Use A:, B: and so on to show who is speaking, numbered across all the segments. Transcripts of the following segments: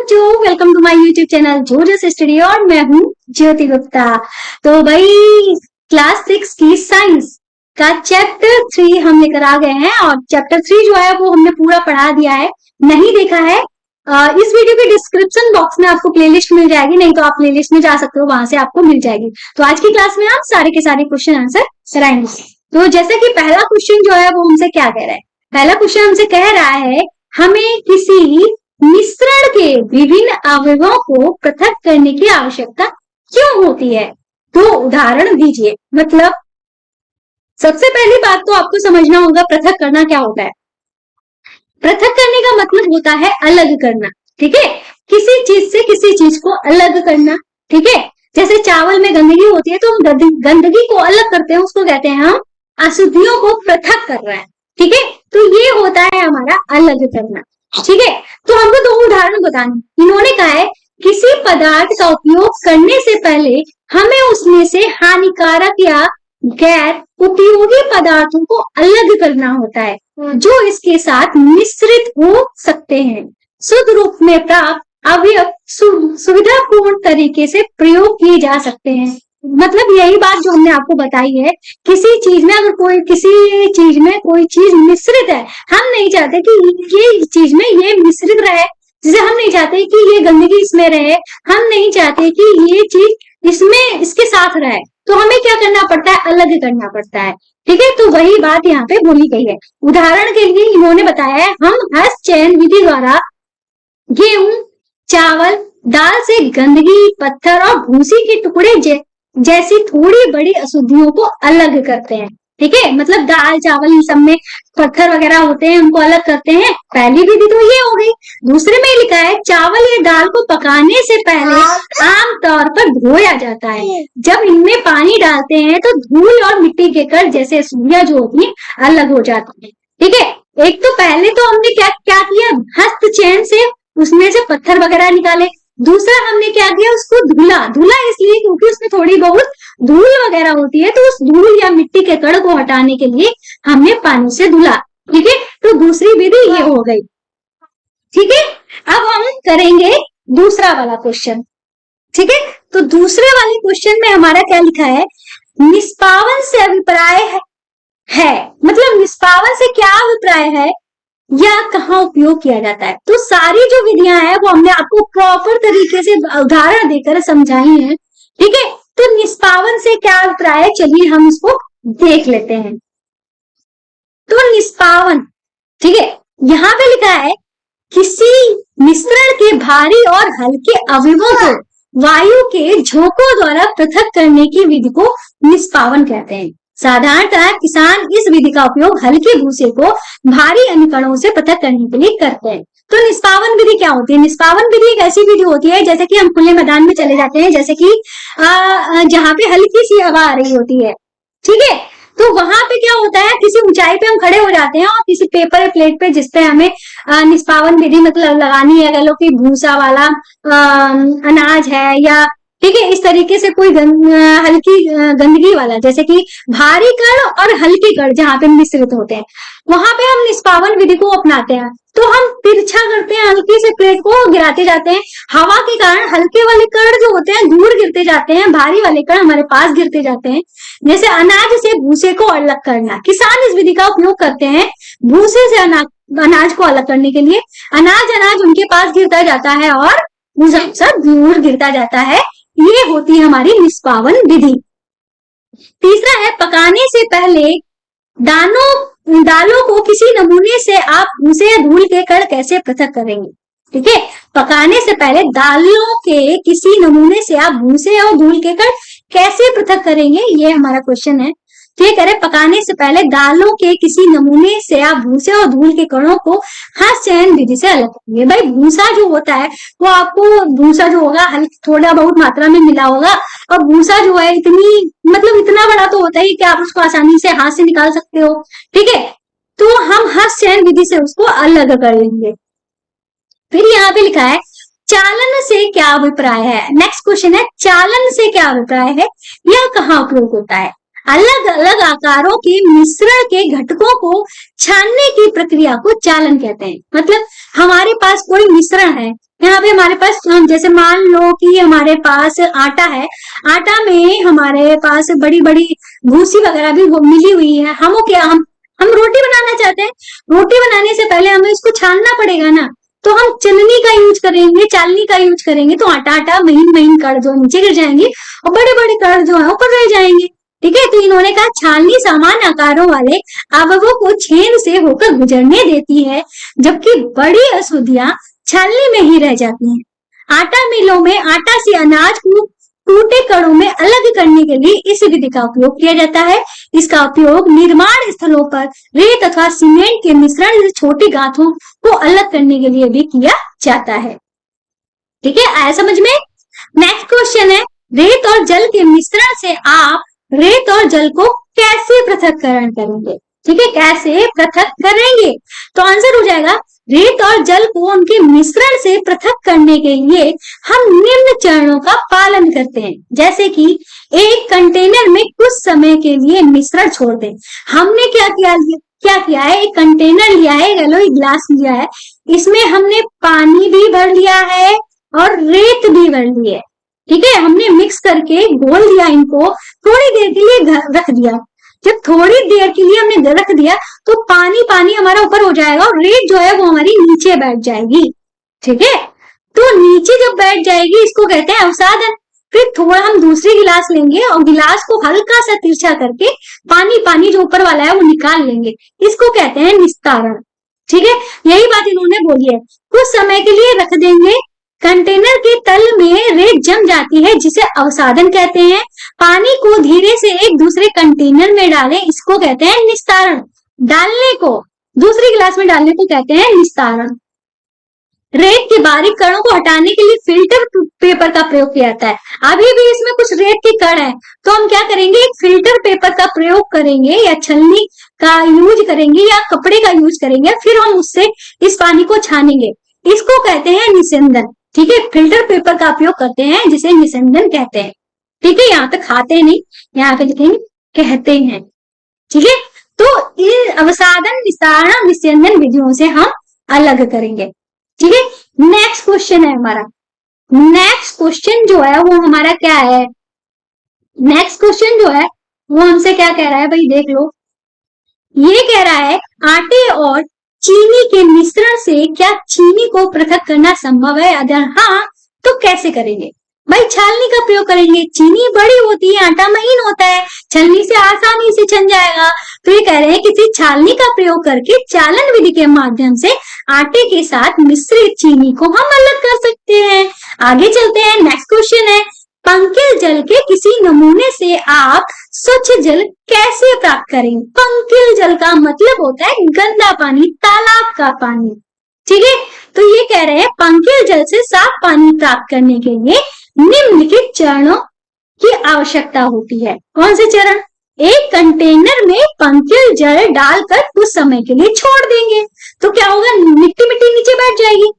A: बच्चों, welcome to my YouTube channel जोजस study और मैं हूँ ज्योति गुप्ता। तो भाई क्लास 6 की साइंस का चैप्टर 3 हम लेकर आ गए हैं और चैप्टर 3 जो है वो हमने पूरा पढ़ा दिया है। नहीं देखा है इस वीडियो के डिस्क्रिप्शन बॉक्स में आपको प्लेलिस्ट मिल जाएगी, नहीं तो आप प्लेलिस्ट में जा सकते हो, वहां से आपको मिल जाएगी। तो आज की क्लास में हम सारे के सारे क्वेश्चन आंसर कराएंगे। तो जैसे कि पहला क्वेश्चन जो है वो हमसे क्या कह रहा है, पहला क्वेश्चन हमसे कह रहा है हमें किसी मिश्रण के विभिन्न अवयवों को पृथक करने की आवश्यकता क्यों होती है। तो उदाहरण दीजिए। मतलब सबसे पहली बात तो आपको समझना होगा पृथक करना क्या होता है। पृथक करने का मतलब होता है अलग करना, ठीक है, किसी चीज से किसी चीज को अलग करना, ठीक है। जैसे चावल में गंदगी होती है तो हम गंदगी को अलग करते हैं, उसको कहते हैं हम अशुद्धियों को पृथक कर रहे हैं, ठीक है। तो ये होता है हमारा अलग करना, ठीक है। तो हमको दो उदाहरण बताने। इन्होंने कहा है किसी पदार्थ का उपयोग करने से पहले हमें उसमें से हानिकारक या गैर उपयोगी पदार्थों को अलग करना होता है जो इसके साथ मिश्रित हो सकते हैं। शुद्ध रूप में प्राप्त अवयव सुविधापूर्ण तरीके से प्रयोग किए जा सकते हैं। मतलब यही बात जो हमने आपको बताई है, किसी चीज में अगर किसी चीज में कोई चीज मिश्रित है, हम नहीं चाहते कि ये चीज में ये मिश्रित रहे, जैसे हम नहीं चाहते कि ये गंदगी इसमें रहे, हम नहीं चाहते कि ये चीज इसमें इसके साथ रहे, तो हमें क्या करना पड़ता है, अलग करना पड़ता है, ठीक है। तो वही बात यहाँ पे बोली गई है। उदाहरण के लिए इन्होंने बताया है हम हस्तचयन विधि द्वारा गेहूं, चावल, दाल से गंदगी, पत्थर और भूसी के टुकड़े जैसी थोड़ी बड़ी अशुद्धियों को अलग करते हैं, ठीक है। मतलब दाल चावल इन सब में पत्थर वगैरह होते हैं, उनको अलग करते हैं। पहली विधि तो ये हो गई। दूसरे में लिखा है चावल या दाल को पकाने से पहले आमतौर पर धोया जाता है। जब इनमें पानी डालते हैं तो धूल और मिट्टी के कण जैसे अशुद्धियां जो होती हैं अलग हो जाती है, ठीक है। एक तो पहले तो हमने क्या किया, हस्तचयन से उसमें से पत्थर वगैरह निकाले। दूसरा हमने क्या किया, उसको धुला इसलिए क्योंकि उसमें थोड़ी बहुत धूल वगैरह होती है, तो उस धूल या मिट्टी के कण को हटाने के लिए हमने पानी से धुला, ठीक है। तो दूसरी विधि ये हो गई, ठीक है। अब हम करेंगे दूसरा वाला क्वेश्चन, ठीक है। तो दूसरे वाले क्वेश्चन में हमारा क्या लिखा है, निष्पावन से अभिप्राय है। मतलब निष्पावन से क्या अभिप्राय है या कहाँ उपयोग किया जाता है। तो सारी जो विधियां हैं वो हमने आपको प्रॉपर तरीके से उदाहरण देकर समझाई है, ठीक है। तो निष्पावन से क्या अभिप्राय है, चलिए हम इसको देख लेते हैं। तो निष्पावन, ठीक है, यहाँ पे लिखा है किसी मिश्रण के भारी और हल्के अवयवों को वायु के झोंकों द्वारा पृथक करने की विधि को निष्पावन कहते हैं। साधारणतः किसान इस विधि का उपयोग हल्के भूसे को भारी अन्य कणों से पृथक करने के लिए करते हैं। तो निष्पावन विधि क्या होती है, निष्पावन विधि एक ऐसी विधि होती है जैसे कि हम खुले मैदान में चले जाते हैं, जैसे कि जहाँ पे हल्की सी हवा आ रही होती है, ठीक है। तो वहां पे क्या होता है, किसी ऊंचाई पे हम खड़े हो जाते हैं और किसी पेपर या प्लेट पे जिसपे हमें निष्पावन विधि मतलब लगानी है, कह लो कि भूसा वाला अनाज है या ठीक है, इस तरीके से कोई हल्की गंदगी वाला, जैसे कि भारी कण और हल्के कण जहाँ पे मिश्रित होते हैं, वहां पे हम निष्पावन विधि को अपनाते हैं। तो हम तिरछा करते हैं, हल्की से प्लेट को गिराते जाते हैं, हवा के कारण हल्के वाले कण जो होते हैं दूर गिरते जाते हैं, भारी वाले कण हमारे पास गिरते जाते हैं। जैसे अनाज से भूसे को अलग करना, किसान इस विधि का उपयोग करते हैं भूसे से अनाज को अलग करने के लिए। अनाज उनके पास गिरता जाता है और भूसा दूर गिरता जाता है, ये होती है हमारी निष्पावन विधि। तीसरा है पकाने से पहले दालों को किसी नमूने से आप भूसे या धूल के कण कैसे पृथक करेंगे, ठीक है। पकाने से पहले दालों के किसी नमूने से आप भूसे और धूल के कण कैसे पृथक करेंगे, ये हमारा क्वेश्चन है। तो ये कह रहे पकाने से पहले दालों के किसी नमूने से आप भूसे और धूल के कणों को हस्तचयन विधि से अलग करेंगे। भाई भूसा जो होता है वो आपको भूसा जो होगा थोड़ा बहुत मात्रा में मिला होगा, और भूसा जो है इतना बड़ा तो होता है कि आप उसको आसानी से हाथ से निकाल सकते हो, ठीक है। तो हम हस्तचयन विधि से उसको अलग कर लेंगे। फिर यहाँ पे लिखा है चालन से क्या अभिप्राय है। नेक्स्ट क्वेश्चन है चालन से क्या अभिप्राय है, यह कहाँ उपयोग होता है। अलग अलग आकारों के मिश्रण के घटकों को छानने की प्रक्रिया को चालन कहते हैं। मतलब हमारे पास कोई मिश्रण है, यहाँ पे हमारे पास जैसे मान लो कि हमारे पास आटा है, आटा में हमारे पास बड़ी बड़ी भूसी वगैरह भी वो मिली हुई है, हम क्या हम रोटी बनाना चाहते हैं, रोटी बनाने से पहले हमें इसको छानना पड़ेगा ना, तो हम चलनी का यूज करेंगे, चालनी का यूज करेंगे, तो आटा आटा महीन महीन कण जो नीचे गिर जाएंगे और बड़े बड़े कण जो है ऊपर रह जाएंगे। ठीक है, तो इन्होंने कहा छालनी समान आकारों वाले आववों को छेद से होकर गुजरने देती है, जबकि बड़ी अशुद्धियां छालनी में ही रह जाती हैं। आटा मिलों में आटा से अनाज को टूटे कणों में अलग करने के लिए इस विधि का उपयोग किया जाता है। इसका उपयोग निर्माण स्थलों पर रेत अथवा सीमेंट के मिश्रण से छोटी गांठों को अलग करने के लिए भी किया जाता है। ठीक है, आया समझ में? नेक्स्ट क्वेश्चन है, रेत और जल के मिश्रण से आप रेत और जल को कैसे पृथक्करण करेंगे? ठीक है, कैसे पृथक करेंगे? तो आंसर हो जाएगा, रेत और जल को उनके मिश्रण से पृथक करने के लिए हम निम्न चरणों का पालन करते हैं। जैसे कि एक कंटेनर में कुछ समय के लिए मिश्रण छोड़ दें। हमने क्या किया है, एक कंटेनर लिया है, एक गिलास लिया है, इसमें हमने पानी भी भर लिया है और रेत भी भर ली है। ठीक है, हमने मिक्स करके घोल दिया, इनको थोड़ी देर के लिए रख दिया। जब थोड़ी देर के लिए हमने रख दिया तो पानी पानी हमारा ऊपर हो जाएगा और रेत जो है वो हमारी नीचे बैठ जाएगी। ठीक है, तो नीचे जब बैठ जाएगी इसको कहते हैं अवसादन। फिर थोड़ा हम दूसरी गिलास लेंगे और गिलास को हल्का सा तिरछा करके पानी पानी जो ऊपर वाला है वो निकाल लेंगे, इसको कहते हैं निस्तारण। ठीक है, यही बात इन्होंने बोली है। कुछ समय के लिए रख देंगे, कंटेनर के तल में रेत जम जाती है जिसे अवसादन कहते हैं। पानी को धीरे से एक दूसरे कंटेनर में डालें, इसको कहते हैं निस्तारण। डालने को दूसरी गिलास में डालने को कहते हैं निस्तारण। रेत के बारीक कणों को हटाने के लिए फिल्टर पेपर का प्रयोग किया जाता है। अभी भी इसमें कुछ रेत के कण है, तो हम क्या करेंगे, एक फिल्टर पेपर का प्रयोग करेंगे या छलनी का यूज करेंगे या कपड़े का यूज करेंगे, फिर हम उससे इस पानी को छानेंगे, इसको कहते हैं निस्यंदन। ठीक है, फिल्टर पेपर का उपयोग करते हैं जिसे निस्यंदन कहते हैं। ठीक है, यहाँ तक खाते नहीं, यहाँ पे लिखेंगे कहते हैं। ठीक है, तो इन अवसादन, निस्तारण, निस्यंदन विधियों से हम अलग करेंगे। ठीक है, नेक्स्ट क्वेश्चन है हमारा। नेक्स्ट क्वेश्चन जो है वो हमारा क्या है, नेक्स्ट क्वेश्चन जो है वो हमसे क्या कह रहा है भाई, देख लो। ये कह रहा है आटे और चीनी के मिश्रण से क्या चीनी को पृथक करना संभव है? अगर हाँ तो कैसे करेंगे? भाई छालनी का प्रयोग करेंगे, चीनी बड़ी होती है, आटा महीन होता है, छलनी से आसानी से छन जाएगा। तो ये कह रहे हैं किसी छालनी का प्रयोग करके चालन विधि के माध्यम से आटे के साथ मिश्रित चीनी को हम अलग कर सकते हैं। आगे चलते हैं, नेक्स्ट क्वेश्चन है, पंकिल जल के किसी नमूने से आप स्वच्छ जल कैसे प्राप्त करेंगे? पंकिल जल का मतलब होता है गंदा पानी, तालाब का पानी। ठीक है, तो ये कह रहे हैं पंकिल जल से साफ पानी प्राप्त करने के लिए निम्नलिखित चरणों की आवश्यकता होती है। कौन से चरण? एक कंटेनर में पंकिल जल डालकर कुछ समय के लिए छोड़ देंगे, तो क्या होगा, मिट्टी मिट्टी नीचे बैठ जाएगी।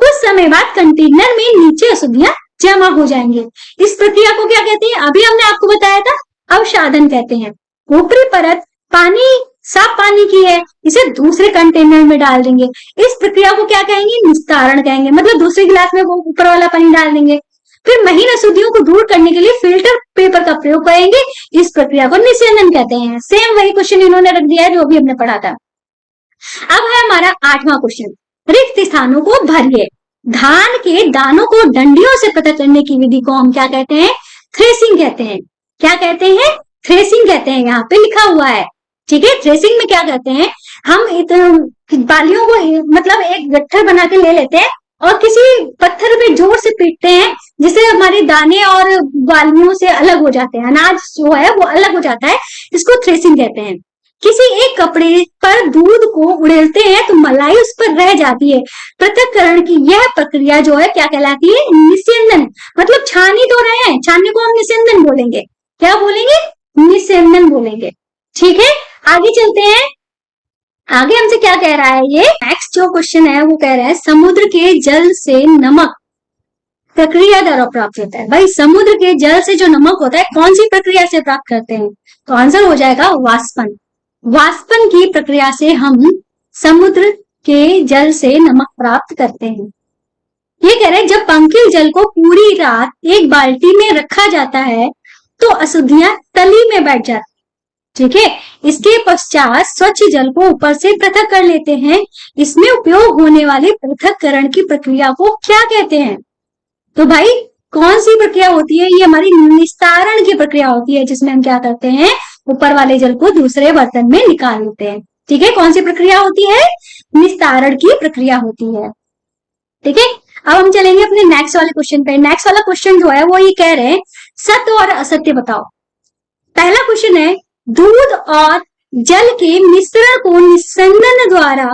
A: कुछ समय बाद कंटेनर में नीचे अशुद्धियां जमा हो जाएंगे। इस प्रक्रिया को क्या कहते हैं? अभी हमने आपको बताया था, अवसादन कहते हैं। ऊपरी परत पानी, साफ पानी की है, इसे दूसरे कंटेनर में डाल देंगे, इस प्रक्रिया को क्या कहेंगे? निस्तारण कहेंगे। मतलब दूसरे गिलास में वो ऊपर वाला पानी डाल देंगे। फिर महीन अशुद्धियों को दूर करने के लिए फिल्टर पेपर का प्रयोग करेंगे, इस प्रक्रिया को निस्यंदन कहते हैं। सेम वही क्वेश्चन इन्होंने रख दिया है जो अभी हमने पढ़ा था। अब है हमारा 8वां क्वेश्चन, रिक्त स्थानों को भरिए। धान के दानों को डंडियों से पृथक करने की विधि को हम क्या कहते हैं? थ्रेसिंग कहते हैं। क्या कहते हैं? थ्रेसिंग कहते हैं, यहाँ पे लिखा हुआ है। ठीक है, थ्रेसिंग में क्या कहते हैं, हम बालियों को मतलब एक गट्ठर बना के ले लेते हैं और किसी पत्थर पे जोर से पीटते हैं, जिससे हमारे दाने और बालियों से अलग हो जाते हैं, अनाज जो है वो अलग हो जाता है, इसको थ्रेसिंग कहते हैं। किसी एक कपड़े पर दूध को उड़ेलते हैं तो मलाई उस पर रह जाती है। पृथक्करण की यह प्रक्रिया जो है क्या कहलाती है? निस्यंदन। मतलब छान ही तो रहे हैं, छानने को हम निस्यंदन बोलेंगे। क्या बोलेंगे? निस्यंदन बोलेंगे। ठीक है, आगे चलते हैं। आगे हमसे क्या कह रहा है, ये नेक्स्ट जो क्वेश्चन है वो कह रहा है समुद्र के जल से नमक प्रक्रिया द्वारा प्राप्त होता है। भाई समुद्र के जल से जो नमक होता है कौन सी प्रक्रिया से प्राप्त करते हैं? तो आंसर हो जाएगा वाष्पन। वाष्पन की प्रक्रिया से हम समुद्र के जल से नमक प्राप्त करते हैं। ये कह रहे हैं जब पंकिल जल को पूरी रात एक बाल्टी में रखा जाता है तो अशुद्धियां तली में बैठ जाती, ठीक है। इसके पश्चात स्वच्छ जल को ऊपर से पृथक कर लेते हैं। इसमें उपयोग होने वाले पृथककरण की प्रक्रिया को क्या कहते हैं? तो भाई कौन सी प्रक्रिया होती है? ये हमारी निस्तारण की प्रक्रिया होती है, जिसमें हम क्या करते हैं, ऊपर वाले जल को दूसरे बर्तन में निकाल लेते हैं, ठीक है। कौन सी प्रक्रिया होती है? निस्तारण की प्रक्रिया होती है, ठीक है। अब हम चलेंगे अपने नेक्स्ट वाले क्वेश्चन पे। नेक्स्ट वाला क्वेश्चन जो है वो ये कह रहे हैं सत्य और असत्य बताओ। पहला क्वेश्चन है दूध और जल के मिश्रण को निस्यंदन द्वारा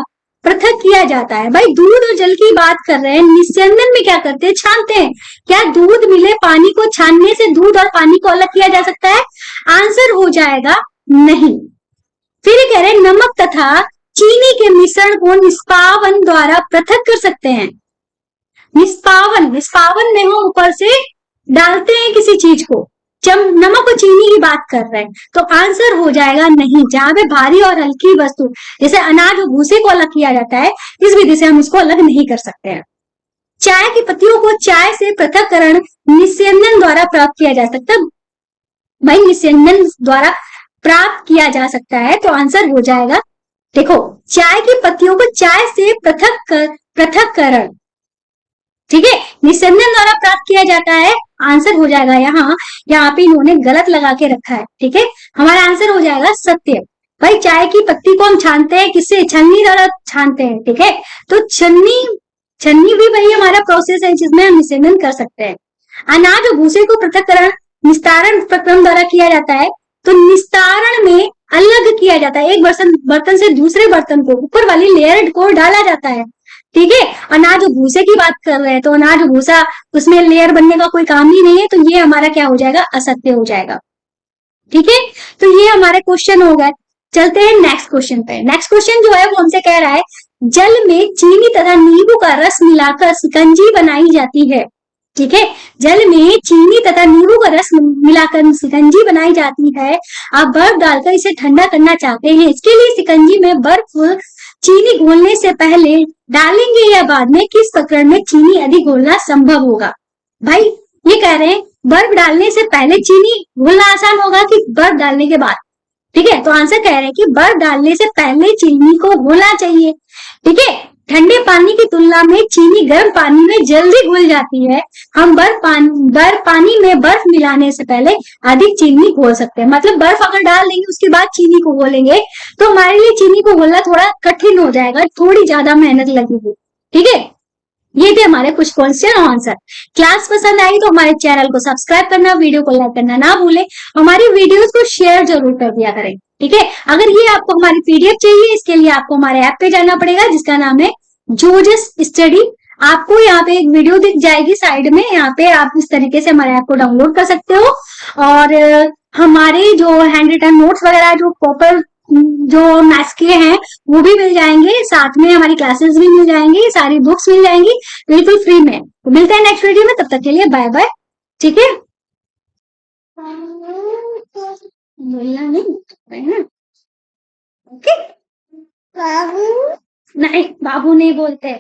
A: पृथक किया जाता है। भाई दूध और जल की बात कर रहे हैं, निस्यंदन में क्या करते हैं, छानते हैं। क्या दूध मिले पानी को छानने से दूध और पानी को अलग किया जा सकता है? आंसर हो जाएगा नहीं। फिर कह रहे हैं नमक तथा चीनी के मिश्रण को निष्पावन द्वारा पृथक कर सकते हैं। निष्पावन, निष्पावन में हम ऊपर से डालते हैं किसी चीज को, जब नमक और चीनी की बात कर रहे हैं तो आंसर हो जाएगा नहीं। जहां पे भारी और हल्की वस्तु जैसे अनाज और भूसे को अलग किया जाता है, इस विधि से हम इसको अलग नहीं कर सकते हैं। चाय की पत्तियों को चाय से पृथककरण निस्यंदन द्वारा प्राप्त किया जा सकता है। भाई निस्यंदन द्वारा प्राप्त किया जा सकता है, तो आंसर हो जाएगा, देखो चाय की पत्तियों को चाय से पृथककरण, ठीक है, निस्यंदन द्वारा प्राप्त किया जाता है। आंसर हो जाएगा यहाँ पे इन्होंने गलत लगा के रखा है, ठीक है। हमारा आंसर हो जाएगा सत्य। भाई चाय की पत्ती को हम छानते हैं किससे? छन्नी द्वारा छानते हैं, ठीक है। तो छन्नी भी भाई हमारा प्रोसेस है जिसमें हम निस्यंदन कर सकते हैं। अनाज और भूसे को पृथककरण निस्तारण प्रक्रम द्वारा किया जाता है। तो निस्तारण में अलग किया जाता है, एक बर्तन से दूसरे बर्तन को, ऊपर वाली लेयर को डाला जाता है, ठीक है। अनाज और भूसे की बात कर रहे हैं तो अनाज और भूसा, उसमें लेयर बनने का कोई काम ही नहीं है, तो ये हमारा क्या हो जाएगा? असत्य हो जाएगा, ठीक है। तो ये हमारे क्वेश्चन हो गए। चलते हैं नेक्स्ट क्वेश्चन पे। नेक्स्ट क्वेश्चन जो है वो हमसे कह रहा है जल में चीनी तथा नींबू का रस मिलाकर शिकंजी बनाई जाती है, ठीक है। जल में चीनी तथा नींबू का रस मिलाकर शिकंजी बनाई जाती है। आप बर्फ डालकर इसे ठंडा करना चाहते हैं, इसके लिए शिकंजी में बर्फ चीनी घोलने से पहले डालेंगे या बाद में? किस प्रकरण में चीनी अधिक घोलना संभव होगा? भाई ये कह रहे हैं बर्फ डालने से पहले चीनी घोलना आसान होगा कि बर्फ डालने के बाद? ठीक है, तो आंसर कह रहे हैं कि बर्फ डालने से पहले चीनी को घोलना चाहिए, ठीक है। ठंडे पानी की तुलना में चीनी गर्म पानी में जल्दी घुल जाती है। हम बर्फ पानी में बर्फ मिलाने से पहले अधिक चीनी घोल सकते हैं। मतलब बर्फ अगर डाल देंगे उसके बाद चीनी को घोलेंगे तो हमारे लिए चीनी को घोलना थोड़ा कठिन हो जाएगा, थोड़ी ज्यादा मेहनत लगेगी, ठीक है। ये थे हमारे कुछ क्वेश्चन और आंसर। क्लास पसंद आई तो हमारे चैनल को सब्सक्राइब करना, वीडियो को लाइक करना ना भूलें, हमारी वीडियोस को शेयर जरूर कर दिया करें, ठीक है। अगर ये आपको हमारी पीडीएफ चाहिए, इसके लिए आपको हमारे ऐप पे जाना पड़ेगा जिसका नाम है जोजस स्टडी। आपको यहाँ पे एक वीडियो दिख जाएगी साइड में, यहाँ पे आप इस तरीके से हमारे ऐप को डाउनलोड कर सकते हो और हमारे जो हैंड रिटन नोट्स वगैरह जो प्रॉपर जो मैथ्स के हैं वो भी मिल जाएंगे, साथ में हमारी क्लासेस भी मिल जाएंगी, सारी बुक्स मिल जाएंगी बिल्कुल फ्री में। तो मिलते हैं नेक्स्ट वीडियो में, तब तक के लिए बाय बाय, ठीक है। बोलना नहीं, ओके। बाबू नहीं, बाबू नहीं बोलते।